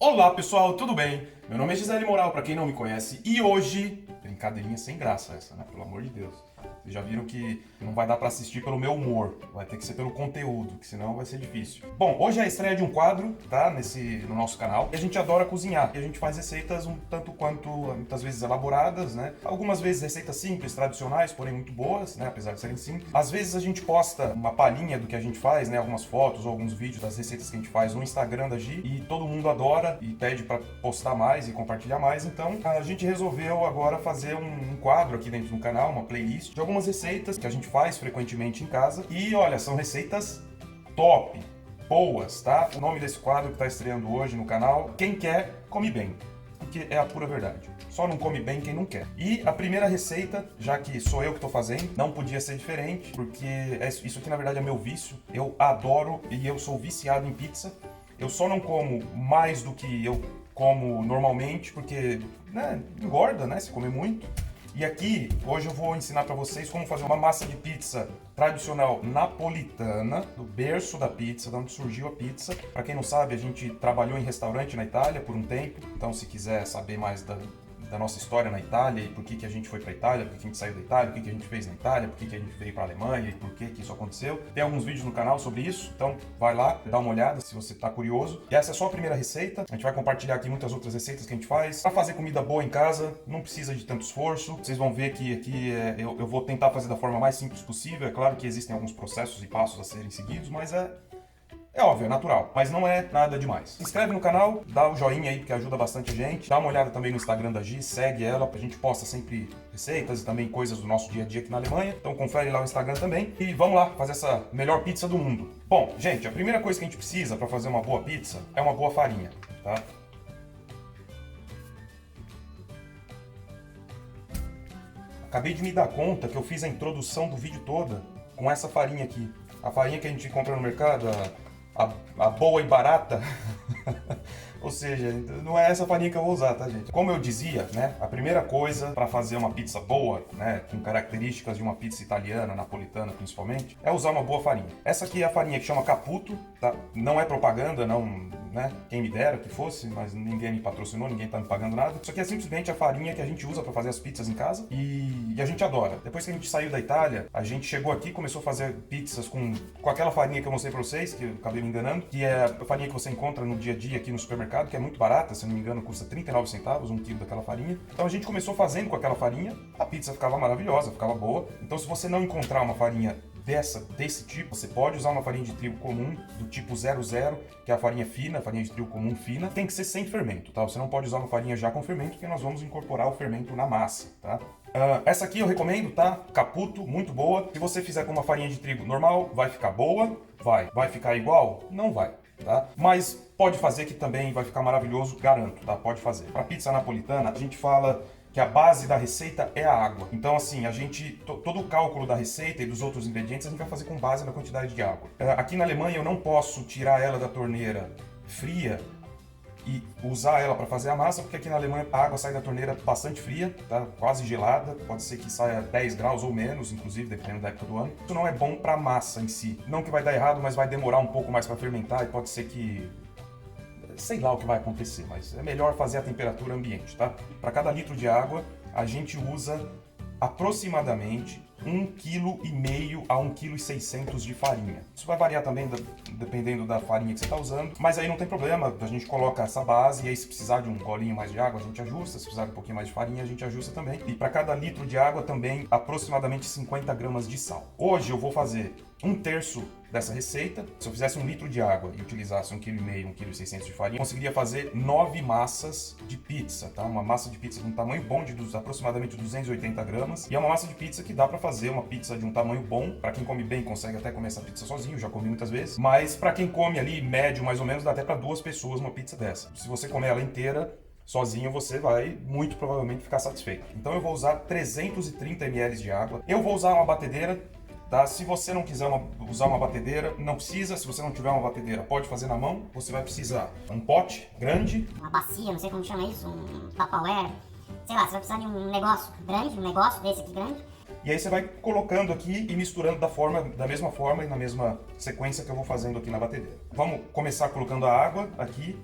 Olá pessoal, tudo bem? Meu nome é Gisele Moral, pra quem não me conhece, e hoje... Brincadeirinha sem graça essa, né? Pelo amor de Deus. Vocês já viram que não vai dar pra assistir pelo meu humor, vai ter que ser pelo conteúdo, que senão vai ser difícil. Bom, hoje é a estreia de um quadro, tá? No nosso canal. E a gente adora cozinhar. E a gente faz receitas um tanto quanto, muitas vezes, elaboradas, né? Algumas vezes receitas simples, tradicionais, porém muito boas, né? Apesar de serem simples. Às vezes a gente posta uma palhinha do que a gente faz, né? Algumas fotos ou alguns vídeos das receitas que a gente faz no Instagram da Gi. E todo mundo adora e pede pra postar mais e compartilhar mais. Então a gente resolveu agora fazer um quadro aqui dentro do canal, uma playlist de algumas receitas que a gente faz frequentemente em casa. E olha, são receitas top, boas, tá? O nome desse quadro que tá estreando hoje no canal, Quem Quer, Come Bem. Porque é a pura verdade. Só não come bem quem não quer. E a primeira receita, já que sou eu que tô fazendo, não podia ser diferente, porque isso aqui na verdade é meu vício. Eu adoro e eu sou viciado em pizza. Eu só não como mais do que eu como normalmente, porque, né, engorda, né, se comer muito. E aqui, hoje eu vou ensinar para vocês como fazer uma massa de pizza tradicional napolitana, do berço da pizza, de onde surgiu a pizza. Para quem não sabe, a gente trabalhou em restaurante na Itália por um tempo, então se quiser saber mais da nossa história na Itália e por que a gente foi para a Itália, por que a gente saiu da Itália, o que a gente fez na Itália, por que a gente veio para a Alemanha e por que isso aconteceu. Tem alguns vídeos no canal sobre isso, então vai lá, dá uma olhada se você está curioso. E essa é só a primeira receita, a gente vai compartilhar aqui muitas outras receitas que a gente faz. Para fazer comida boa em casa, não precisa de tanto esforço. Vocês vão ver que aqui eu vou tentar fazer da forma mais simples possível. É claro que existem alguns processos e passos a serem seguidos, mas é óbvio, é natural, mas não é nada demais. Se inscreve no canal, dá o joinha aí, porque ajuda bastante a gente. Dá uma olhada também no Instagram da Gi, segue ela, a gente posta sempre receitas e também coisas do nosso dia a dia aqui na Alemanha. Então confere lá o Instagram também. E vamos lá fazer essa melhor pizza do mundo. Bom, gente, a primeira coisa que a gente precisa para fazer uma boa pizza é uma boa farinha, tá? Acabei de me dar conta que eu fiz a introdução do vídeo toda com essa farinha aqui. A farinha que a gente compra no mercado, a boa e barata, ou seja, não é essa farinha que eu vou usar, tá, gente? Como eu dizia, né, a primeira coisa para fazer uma pizza boa, né, com características de uma pizza italiana, napolitana principalmente, é usar uma boa farinha. Essa aqui é a farinha que chama Caputo, tá? Não é propaganda, não, né? Quem me dera que fosse, mas ninguém me patrocinou, ninguém tá me pagando nada. Isso aqui é simplesmente a farinha que a gente usa para fazer as pizzas em casa e a gente adora. Depois que a gente saiu da Itália, a gente chegou aqui e começou a fazer pizzas com aquela farinha que eu mostrei para vocês, que eu acabei me enganando, que é a farinha que você encontra no dia a dia aqui no supermercado, que é muito barata, se não me engano, custa 39 centavos um quilo daquela farinha. Então a gente começou fazendo com aquela farinha, a pizza ficava maravilhosa, ficava boa. Então se você não encontrar uma farinha desse tipo, você pode usar uma farinha de trigo comum, do tipo 00, que é a farinha fina, a farinha de trigo comum fina. Tem que ser sem fermento, tá? Você não pode usar uma farinha já com fermento, porque nós vamos incorporar o fermento na massa, tá? Essa aqui eu recomendo, tá? Caputo, muito boa. Se você fizer com uma farinha de trigo normal, vai ficar boa? Vai ficar igual? Não vai, tá? Mas pode fazer que também vai ficar maravilhoso, garanto, tá? Pode fazer. Para pizza napolitana, a gente fala que a base da receita é a água. Então, assim, todo o cálculo da receita e dos outros ingredientes a gente vai fazer com base na quantidade de água. Aqui na Alemanha eu não posso tirar ela da torneira fria e usar ela para fazer a massa, porque aqui na Alemanha a água sai da torneira bastante fria, tá? Quase gelada, pode ser que saia 10 graus ou menos, inclusive, dependendo da época do ano. Isso não é bom para a massa em si. Não que vai dar errado, mas vai demorar um pouco mais para fermentar e pode ser que... sei lá o que vai acontecer, mas é melhor fazer a temperatura ambiente, tá? Para cada litro de água, a gente usa aproximadamente 1,5 kg a 1,6 kg de farinha. Isso vai variar também dependendo da farinha que você está usando, mas aí não tem problema, a gente coloca essa base e aí se precisar de um golinho mais de água a gente ajusta, se precisar de um pouquinho mais de farinha a gente ajusta também. E para cada litro de água também aproximadamente 50 gramas de sal. Hoje eu vou fazer 1/3 dessa receita. Se eu fizesse 1 litro de água e utilizasse 1,5 kg, 1,6 kg de farinha, eu conseguiria fazer 9 massas de pizza, tá? Uma massa de pizza de um tamanho bom, de aproximadamente 280 gramas. E é uma massa de pizza que dá para fazer uma pizza de um tamanho bom. Para quem come bem, consegue até comer essa pizza sozinho, já comi muitas vezes. Mas para quem come ali, médio mais ou menos, dá até para 2 pessoas uma pizza dessa. Se você comer ela inteira, sozinho, você vai muito provavelmente ficar satisfeito. Então eu vou usar 330 ml de água. Eu vou usar uma batedeira, tá? Se você não quiser usar uma batedeira, não precisa. Se você não tiver uma batedeira, pode fazer na mão. Você vai precisar um pote grande, uma bacia, não sei como chama isso, um tupperware, sei lá, você vai precisar de um negócio grande, um negócio desse aqui grande. E aí você vai colocando aqui e misturando da mesma forma e na mesma sequência que eu vou fazendo aqui na batedeira. Vamos começar colocando a água aqui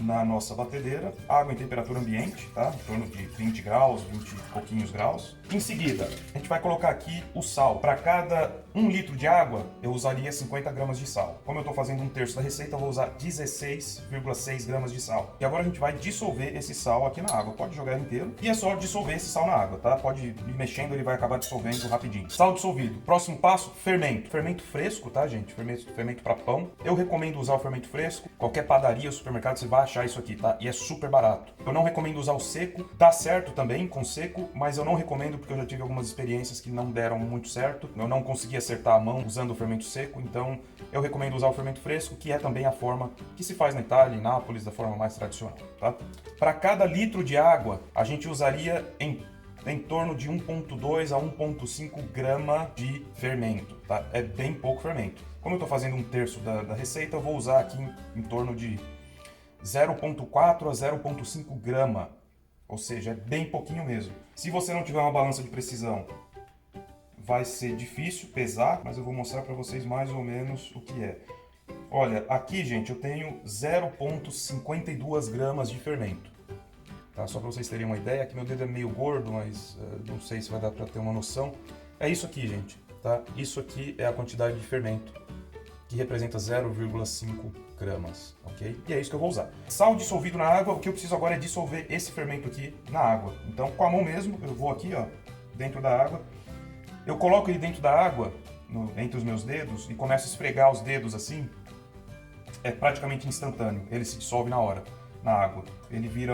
na nossa batedeira, água em temperatura ambiente, tá? Em torno de 20 graus, 20 e pouquinhos graus. Em seguida, a gente vai colocar aqui o sal. Para cada 1 litro de água, eu usaria 50 gramas de sal. Como eu estou fazendo 1/3 da receita, eu vou usar 16,6 gramas de sal. E agora a gente vai dissolver esse sal aqui na água. Pode jogar ele inteiro. E é só dissolver esse sal na água, tá? Pode ir mexendo, ele vai acabar dissolvendo rapidinho. Sal dissolvido. Próximo passo, fermento. Fermento fresco, tá, gente? Fermento para pão. Eu recomendo usar o fermento fresco. Qualquer padaria ou supermercado você vai achar isso aqui, tá? E é super barato. Eu não recomendo usar o seco. Dá certo também com seco, mas eu não recomendo porque eu já tive algumas experiências que não deram muito certo. Eu não consegui acertar a mão usando o fermento seco, então eu recomendo usar o fermento fresco, que é também a forma que se faz na Itália, em Nápoles, da forma mais tradicional, tá? Para cada litro de água, a gente usaria em torno de 1,2 a 1,5 grama de fermento, tá? É bem pouco fermento. Como eu estou fazendo 1/3 da receita, eu vou usar aqui em torno de 0,4 a 0,5 grama, ou seja, é bem pouquinho mesmo. Se você não tiver uma balança de precisão, vai ser difícil pesar, mas eu vou mostrar para vocês mais ou menos o que é. Olha, aqui, gente, eu tenho 0,52 gramas de fermento. Tá? Só para vocês terem uma ideia, aqui meu dedo é meio gordo, mas não sei se vai dar para ter uma noção. É isso aqui, gente. Tá? Isso aqui é a quantidade de fermento, que representa 0,5 gramas, ok? E é isso que eu vou usar. Sal dissolvido na água, o que eu preciso agora é dissolver esse fermento aqui na água. Então, com a mão mesmo, eu vou aqui, ó, dentro da água. Eu coloco ele dentro da água, entre os meus dedos, e começo a esfregar os dedos assim. É praticamente instantâneo, ele se dissolve na hora, na água. Ele vira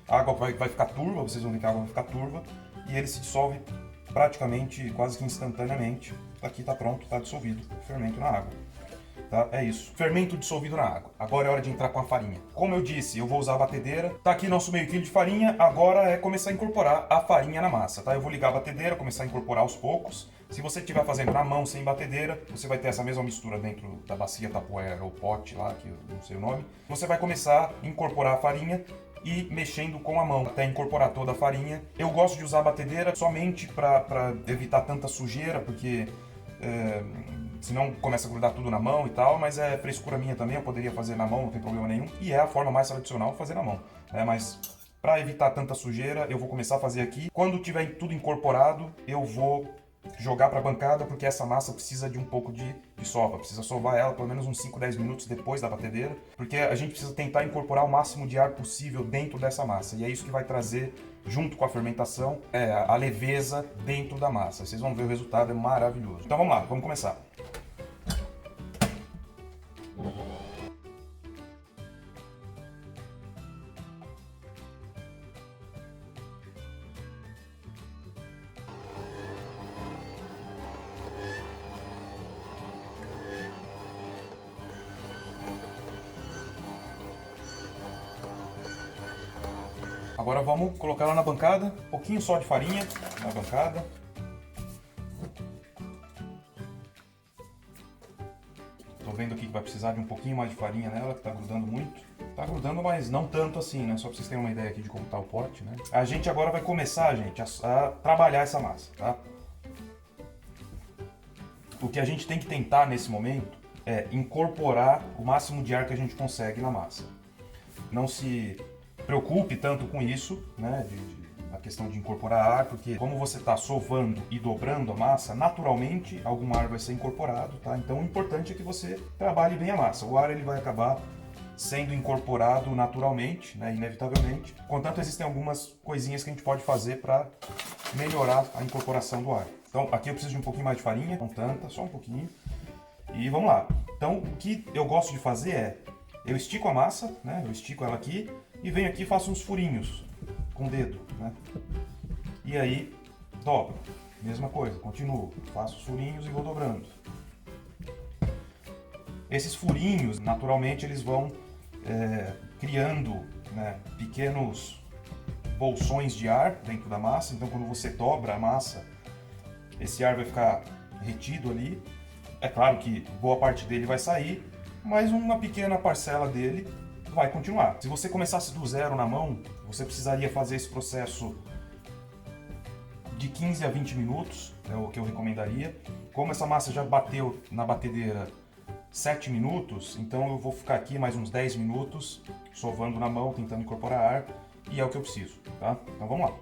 a água vai ficar turva, vocês vão ver que a água vai ficar turva, e ele se dissolve praticamente, quase que instantaneamente. Aqui está pronto, está dissolvido o fermento na água. Tá? É isso. Fermento dissolvido na água. Agora é hora de entrar com a farinha. Como eu disse, eu vou usar a batedeira. Tá aqui nosso meio quilo de farinha. Agora é começar a incorporar a farinha na massa, tá? Eu vou ligar a batedeira, começar a incorporar aos poucos. Se você estiver fazendo na mão, sem batedeira, você vai ter essa mesma mistura dentro da bacia, tapoeira ou pote lá, que eu não sei o nome. Você vai começar a incorporar a farinha e mexendo com a mão até incorporar toda a farinha. Eu gosto de usar a batedeira somente para evitar tanta sujeira, porque senão começa a grudar tudo na mão e tal, mas é frescura minha também, eu poderia fazer na mão, não tem problema nenhum. E é a forma mais tradicional de fazer na mão, né? Mas para evitar tanta sujeira, eu vou começar a fazer aqui. Quando tiver tudo incorporado, eu vou jogar para a bancada, porque essa massa precisa de um pouco de sova. Precisa sovar ela pelo menos uns 5, 10 minutos depois da batedeira, porque a gente precisa tentar incorporar o máximo de ar possível dentro dessa massa. E é isso que vai trazer, junto com a fermentação, a leveza dentro da massa. Vocês vão ver o resultado, é maravilhoso. Então vamos lá, vamos começar. Agora vamos colocar ela na bancada, um pouquinho só de farinha na bancada. Tô vendo aqui que vai precisar de um pouquinho mais de farinha nela, que tá grudando muito. Tá grudando, mas não tanto assim, né? Só pra vocês terem uma ideia aqui de como tá o pote, né? A gente agora vai começar, gente, a trabalhar essa massa, tá? O que a gente tem que tentar nesse momento é incorporar o máximo de ar que a gente consegue na massa. Não se preocupe tanto com isso, né, a questão de incorporar ar, porque como você está sovando e dobrando a massa, naturalmente algum ar vai ser incorporado, tá? Então o importante é que você trabalhe bem a massa. O ar ele vai acabar sendo incorporado naturalmente, né, inevitavelmente. Contanto, existem algumas coisinhas que a gente pode fazer para melhorar a incorporação do ar. Então aqui eu preciso de um pouquinho mais de farinha, não tanta, só um pouquinho. E vamos lá. Então o que eu gosto de fazer é, eu estico a massa, né, eu estico ela aqui, e venho aqui e faço uns furinhos com o dedo, né? E aí dobro, mesma coisa, continuo, faço os furinhos e vou dobrando. Esses furinhos, naturalmente, eles vão criando, né, pequenos bolsões de ar dentro da massa. Então quando você dobra a massa, esse ar vai ficar retido ali. É claro que boa parte dele vai sair, mas uma pequena parcela dele vai continuar. Se você começasse do zero na mão, você precisaria fazer esse processo de 15 a 20 minutos, é o que eu recomendaria. Como essa massa já bateu na batedeira 7 minutos, então eu vou ficar aqui mais uns 10 minutos, sovando na mão, tentando incorporar ar, e é o que eu preciso, tá? Então vamos lá.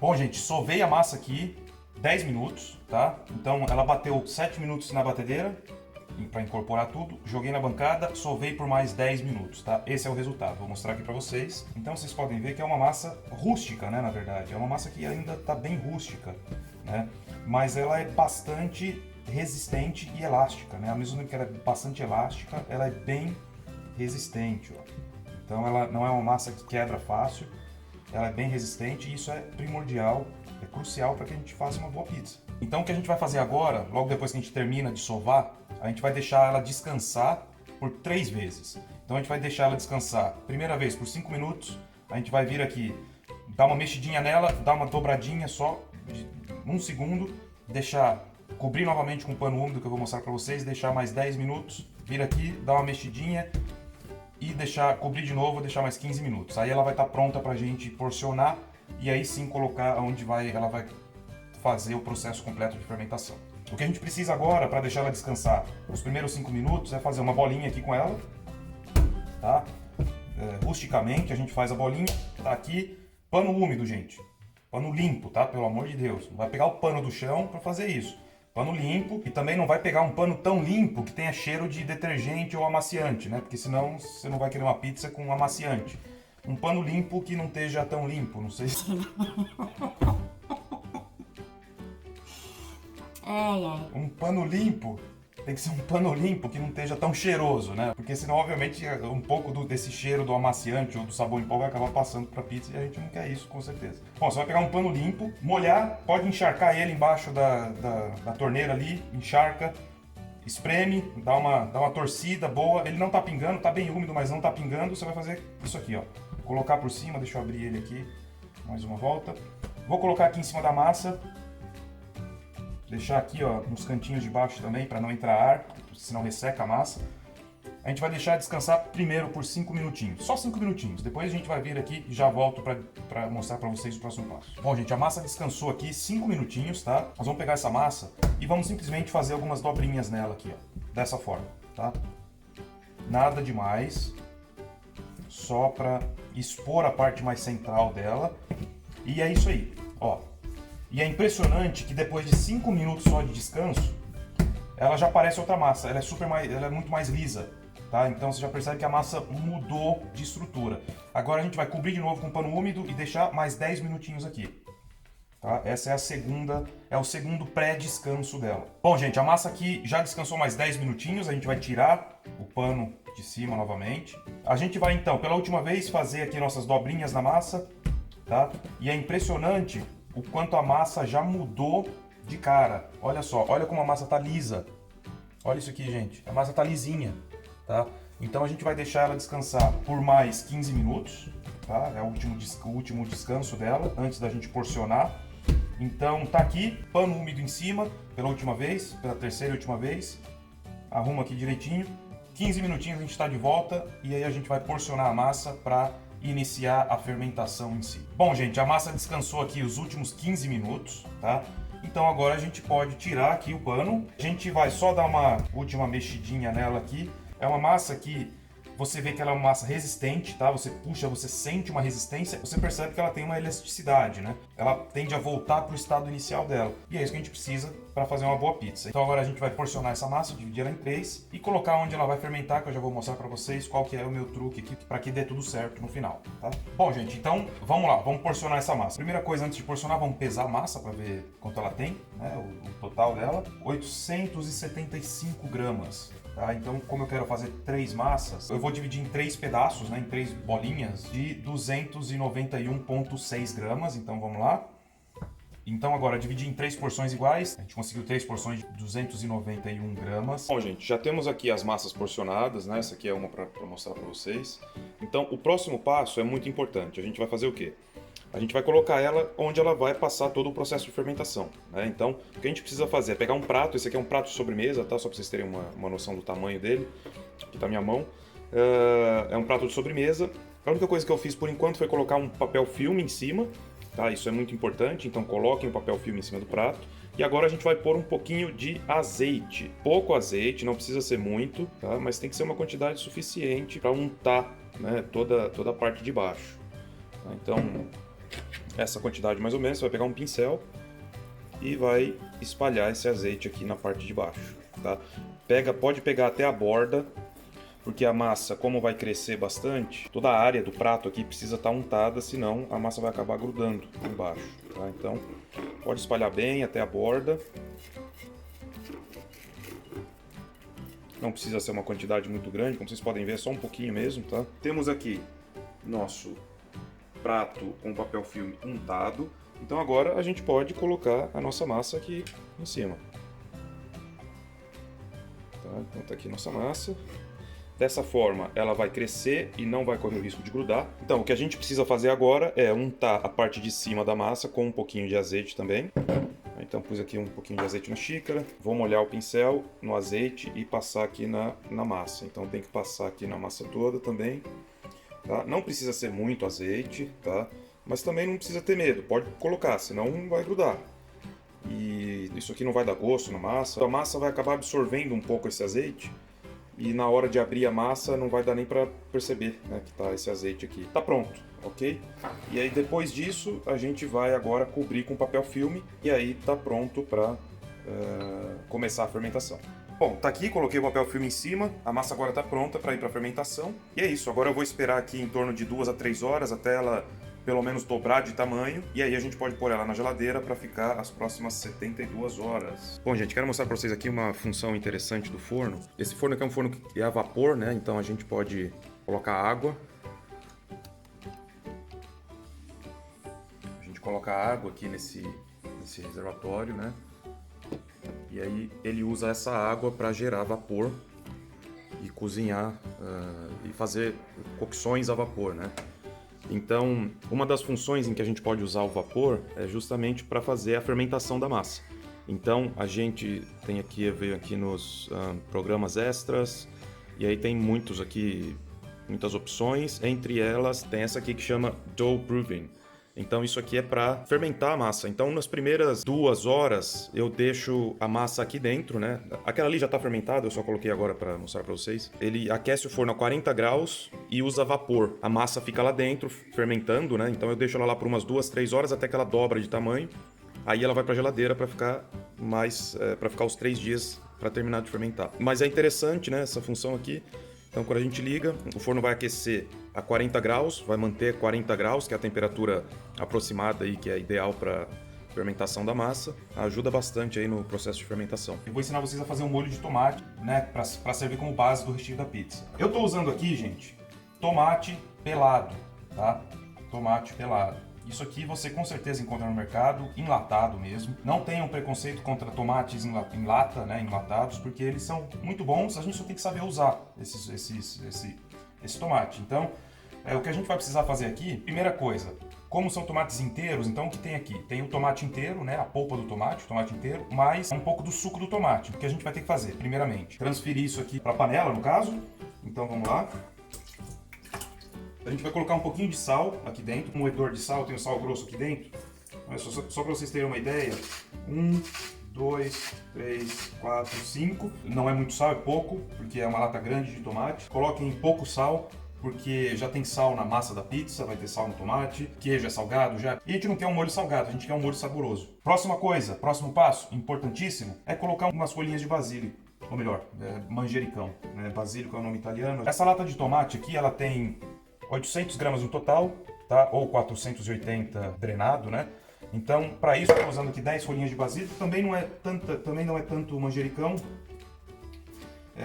Bom, gente, sovei a massa aqui 10 minutos, tá? Então ela bateu 7 minutos na batedeira para incorporar tudo, joguei na bancada, sovei por mais 10 minutos, tá? Esse é o resultado, vou mostrar aqui para vocês. Então vocês podem ver que é uma massa rústica, né, na verdade. É uma massa que ainda tá bem rústica, né? Mas ela é bastante resistente e elástica, né? Ao mesmo tempo que ela é bastante elástica, ela é bem resistente, ó. Então ela não é uma massa que quebra fácil. Ela é bem resistente e isso é primordial, é crucial para que a gente faça uma boa pizza. Então o que a gente vai fazer agora, logo depois que a gente termina de sovar, a gente vai deixar ela descansar por 3 vezes. Então a gente vai deixar ela descansar, primeira vez por 5 minutos, a gente vai vir aqui, dar uma mexidinha nela, dar uma dobradinha só de 1 segundo, deixar cobrir novamente com um pano úmido que eu vou mostrar para vocês, deixar mais 10 minutos, vir aqui, dar uma mexidinha, e deixar cobrir de novo, deixar mais 15 minutos. Aí ela vai estar pronta pra gente porcionar e aí sim colocar onde ela vai fazer o processo completo de fermentação. O que a gente precisa agora para deixar ela descansar os primeiros 5 minutos é fazer uma bolinha aqui com ela, tá? Rusticamente a gente faz a bolinha, tá aqui, pano úmido, gente. Pano limpo, tá? Pelo amor de Deus. Não vai pegar o pano do chão para fazer isso. Pano limpo e também não vai pegar um pano tão limpo que tenha cheiro de detergente ou amaciante, né? Porque senão você não vai querer uma pizza com amaciante. Um pano limpo que não esteja tão limpo, não sei se... Um pano limpo tem que ser um pano limpo que não esteja tão cheiroso, né? Porque senão, obviamente, um pouco desse cheiro do amaciante ou do sabão em pó vai acabar passando pra pizza e a gente não quer isso, com certeza. Bom, você vai pegar um pano limpo, molhar, pode encharcar ele embaixo da torneira ali, encharca, espreme, dá uma torcida boa. Ele não tá pingando, tá bem úmido, mas não tá pingando. Você vai fazer isso aqui, ó. Colocar por cima, deixa eu abrir ele aqui, mais uma volta. Vou colocar aqui em cima da massa. Deixar aqui, ó, nos cantinhos de baixo também, para não entrar ar, senão resseca a massa. A gente vai deixar descansar primeiro por 5 minutinhos, só 5 minutinhos. Depois a gente vai vir aqui e já volto para mostrar para vocês o próximo passo. Bom, gente, a massa descansou aqui 5 minutinhos, tá? Nós vamos pegar essa massa e vamos simplesmente fazer algumas dobrinhas nela aqui, ó, dessa forma, tá? Nada demais, só para expor a parte mais central dela. E é isso aí, ó. E é impressionante que depois de 5 minutos só de descanso, ela já parece outra massa, ela é muito mais lisa, tá? Então você já percebe que a massa mudou de estrutura. Agora a gente vai cobrir de novo com pano úmido e deixar mais 10 minutinhos aqui, tá? Essa é o segundo pré-descanso dela. Bom, gente, a massa aqui já descansou mais 10 minutinhos, a gente vai tirar o pano de cima novamente. A gente vai então, pela última vez, fazer aqui nossas dobrinhas na massa, tá? E é impressionante o quanto a massa já mudou de cara. Olha só, olha como a massa tá lisa. Olha isso aqui, gente. A massa tá lisinha, tá? Então a gente vai deixar ela descansar por mais 15 minutos, tá? É o último descanso dela, antes da gente porcionar. Então tá aqui, pano úmido em cima, pela última vez, pela terceira e última vez. Arruma aqui direitinho. 15 minutinhos a gente está de volta e aí a gente vai porcionar a massa para iniciar a fermentação em si. Bom, gente, a massa descansou aqui os últimos 15 minutos, tá? Então agora a gente pode tirar aqui o pano. A gente vai só dar uma última mexidinha nela aqui. É uma massa que você vê que ela é uma massa resistente, tá? Você puxa, você sente uma resistência, você percebe que ela tem uma elasticidade, né? Ela tende a voltar para o estado inicial dela. E é isso que a gente precisa para fazer uma boa pizza. Então agora a gente vai porcionar essa massa, dividir ela em 3 e colocar onde ela vai fermentar, que eu já vou mostrar para vocês qual que é o meu truque aqui para que dê tudo certo no final, tá? Bom, gente, então vamos lá, vamos porcionar essa massa. Primeira coisa, antes de porcionar, vamos pesar a massa para ver quanto ela tem, né? O total dela, 875 gramas. Tá? Então, como eu quero fazer 3 massas, eu vou dividir em 3 pedaços, né, em 3 bolinhas de 291,6 gramas. Então, vamos lá. Então, agora, dividir em 3 porções iguais. A gente conseguiu 3 porções de 291 gramas. Bom, gente, já temos aqui as massas porcionadas, né? Essa aqui é uma para mostrar para vocês. Então, o próximo passo é muito importante. A gente vai fazer o quê? A gente vai colocar ela onde ela vai passar todo o processo de fermentação, né? Então, o que a gente precisa fazer é pegar um prato, esse aqui é um prato de sobremesa, tá? Só para vocês terem uma noção do tamanho dele. Aqui tá a minha mão. É um prato de sobremesa. A única coisa que eu fiz por enquanto foi colocar um papel filme em cima, tá? Isso é muito importante, então coloquem o papel filme em cima do prato. E agora a gente vai pôr um pouquinho de azeite. Pouco azeite, não precisa ser muito, tá? Mas tem que ser uma quantidade suficiente para untar, né, toda a parte de baixo. Tá? Então, essa quantidade mais ou menos, você vai pegar um pincel e vai espalhar esse azeite aqui na parte de baixo, tá? Pode pegar até a borda, porque a massa, como vai crescer bastante, toda a área do prato aqui precisa estar untada, senão a massa vai acabar grudando embaixo, tá? Então, pode espalhar bem até a borda. Não precisa ser uma quantidade muito grande, como vocês podem ver, é só um pouquinho mesmo, tá? Temos aqui nosso prato com papel filme untado. Então agora a gente pode colocar a nossa massa aqui em cima. Tá? Então tá aqui nossa massa. Dessa forma ela vai crescer e não vai correr o risco de grudar. Então o que a gente precisa fazer agora é untar a parte de cima da massa com um pouquinho de azeite também. Então pus aqui um pouquinho de azeite na xícara. Vou molhar o pincel no azeite e passar aqui na massa. Então tem que passar aqui na massa toda também. Tá? Não precisa ser muito azeite, tá? Mas também não precisa ter medo, pode colocar, senão vai grudar. E isso aqui não vai dar gosto na massa. A massa vai acabar absorvendo um pouco esse azeite e na hora de abrir a massa não vai dar nem para perceber, né, que tá esse azeite aqui. Tá pronto, ok? E aí depois disso a gente vai agora cobrir com papel filme e aí tá pronto para começar a fermentação. Bom, tá aqui, coloquei o papel filme em cima, a massa agora tá pronta para ir para fermentação. E é isso, agora eu vou esperar aqui em torno de 2 a 3 horas até ela pelo menos dobrar de tamanho. E aí a gente pode pôr ela na geladeira para ficar as próximas 72 horas. Bom, gente, quero mostrar para vocês aqui uma função interessante do forno. Esse forno aqui é um forno que é a vapor, né? Então a gente pode colocar água. A gente coloca água aqui nesse reservatório, né? E aí ele usa essa água para gerar vapor e cozinhar e fazer cocções a vapor, né? Então, uma das funções em que a gente pode usar o vapor é justamente para fazer a fermentação da massa. Então, a gente veio aqui nos programas extras e aí tem muitas opções. Entre elas tem essa aqui que chama Dough Proving. Então isso aqui é para fermentar a massa. Então nas primeiras 2 horas eu deixo a massa aqui dentro, né? Aquela ali já está fermentada, eu só coloquei agora para mostrar para vocês. Ele aquece o forno a 40 graus e usa vapor. A massa fica lá dentro fermentando, né? Então eu deixo ela lá por umas 2, 3 horas até que ela dobra de tamanho. Aí ela vai para a geladeira para ficar os 3 dias para terminar de fermentar. Mas é interessante, né, essa função aqui. Então quando a gente liga, o forno vai aquecer a 40 graus, vai manter 40 graus, que é a temperatura aproximada aí, que é ideal para fermentação da massa. Ajuda bastante aí no processo de fermentação. Eu vou ensinar vocês a fazer um molho de tomate, né, para servir como base do recheio da pizza. Eu estou usando aqui, gente, tomate pelado, tá? Tomate pelado. Isso aqui você com certeza encontra no mercado, enlatado mesmo. Não tenham preconceito contra tomates em lata, né, enlatados, porque eles são muito bons, a gente só tem que saber usar esse tomate. Então, o que a gente vai precisar fazer aqui, primeira coisa, como são tomates inteiros, então o que tem aqui? Tem o tomate inteiro, né, a polpa do tomate, o tomate inteiro, mais um pouco do suco do tomate. O que a gente vai ter que fazer, primeiramente, transferir isso aqui para a panela, no caso. Então vamos lá. A gente vai colocar um pouquinho de sal aqui dentro, um moedor de sal, tem o sal grosso aqui dentro. Só para vocês terem uma ideia, 1, 2, 3, 4, 5. Não é muito sal, é pouco, porque é uma lata grande de tomate. Coloquem pouco sal, porque já tem sal na massa da pizza, vai ter sal no tomate, queijo é salgado já. E a gente não quer um molho salgado, a gente quer um molho saboroso. Próxima coisa, próximo passo, importantíssimo, é colocar umas folhinhas de basílico. Ou melhor, manjericão, né? Basílico é o nome italiano. Essa lata de tomate aqui, ela tem 800 gramas no total, tá? Ou 480 drenado, né? Então, para isso, eu estou usando aqui 10 folhinhas de basílico. Também não é tanto manjericão,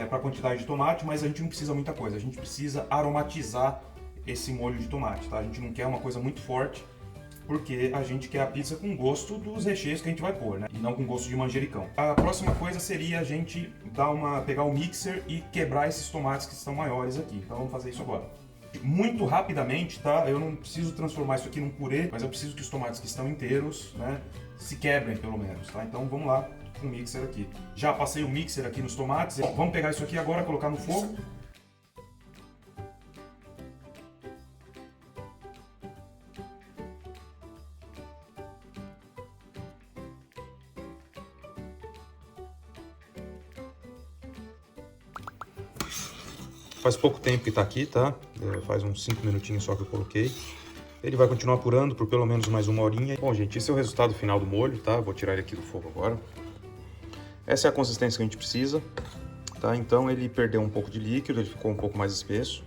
para a quantidade de tomate, mas a gente não precisa muita coisa. A gente precisa aromatizar esse molho de tomate, tá? A gente não quer uma coisa muito forte, porque a gente quer a pizza com gosto dos recheios que a gente vai pôr, né? E não com gosto de manjericão. A próxima coisa seria a gente pegar o mixer e quebrar esses tomates que estão maiores aqui. Então vamos fazer isso agora. Muito rapidamente, tá? Eu não preciso transformar isso aqui num purê, mas eu preciso que os tomates que estão inteiros, né, se quebrem pelo menos, tá? Então vamos lá com o mixer aqui. Já passei o mixer aqui nos tomates. Vamos pegar isso aqui agora, colocar no fogo. Faz pouco tempo que tá aqui, tá? Faz uns 5 minutinhos só que eu coloquei. Ele vai continuar apurando por pelo menos mais uma horinha. Bom, gente, esse é o resultado final do molho, tá? Vou tirar ele aqui do fogo agora. Essa é a consistência que a gente precisa, tá? Então ele perdeu um pouco de líquido, ele ficou um pouco mais espesso.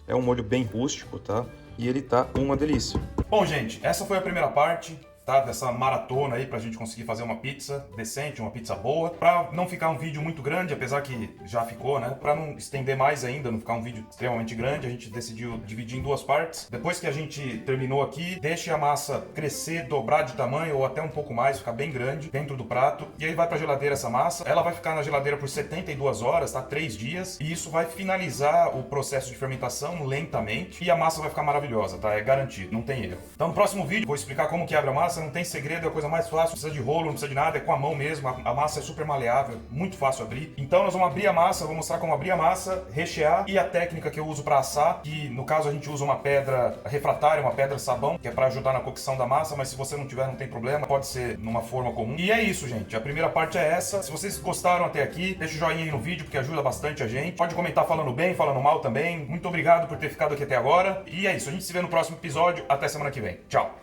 É um molho bem rústico, tá? E ele tá uma delícia. Bom, gente, essa foi a primeira parte, tá? Dessa maratona aí pra gente conseguir fazer uma pizza decente, uma pizza boa. Pra não ficar um vídeo muito grande, apesar que já ficou, né? Pra não estender mais ainda, não ficar um vídeo extremamente grande, a gente decidiu dividir em duas partes. Depois que a gente terminou aqui, deixe a massa crescer, dobrar de tamanho ou até um pouco mais, ficar bem grande dentro do prato. E aí vai pra geladeira essa massa. Ela vai ficar na geladeira por 72 horas, tá? 3 dias. E isso vai finalizar o processo de fermentação lentamente. E a massa vai ficar maravilhosa, tá? É garantido, não tem erro. Então no próximo vídeo vou explicar como que abre a massa. Não tem segredo, é a coisa mais fácil, não precisa de rolo, não precisa de nada, é com a mão mesmo. A massa é super maleável, muito fácil abrir. Então nós vamos abrir a massa, vou mostrar como abrir a massa, rechear e a técnica que eu uso para assar, que no caso a gente usa uma pedra refratária, uma pedra sabão, que é para ajudar na cocção da massa, mas se você não tiver, não tem problema, pode ser numa forma comum. E é isso, gente, a primeira parte é essa. Se vocês gostaram até aqui, deixa o joinha aí no vídeo, porque ajuda bastante a gente. Pode comentar falando bem, falando mal também. Muito obrigado por ter ficado aqui até agora. E é isso, a gente se vê no próximo episódio. Até semana que vem. Tchau!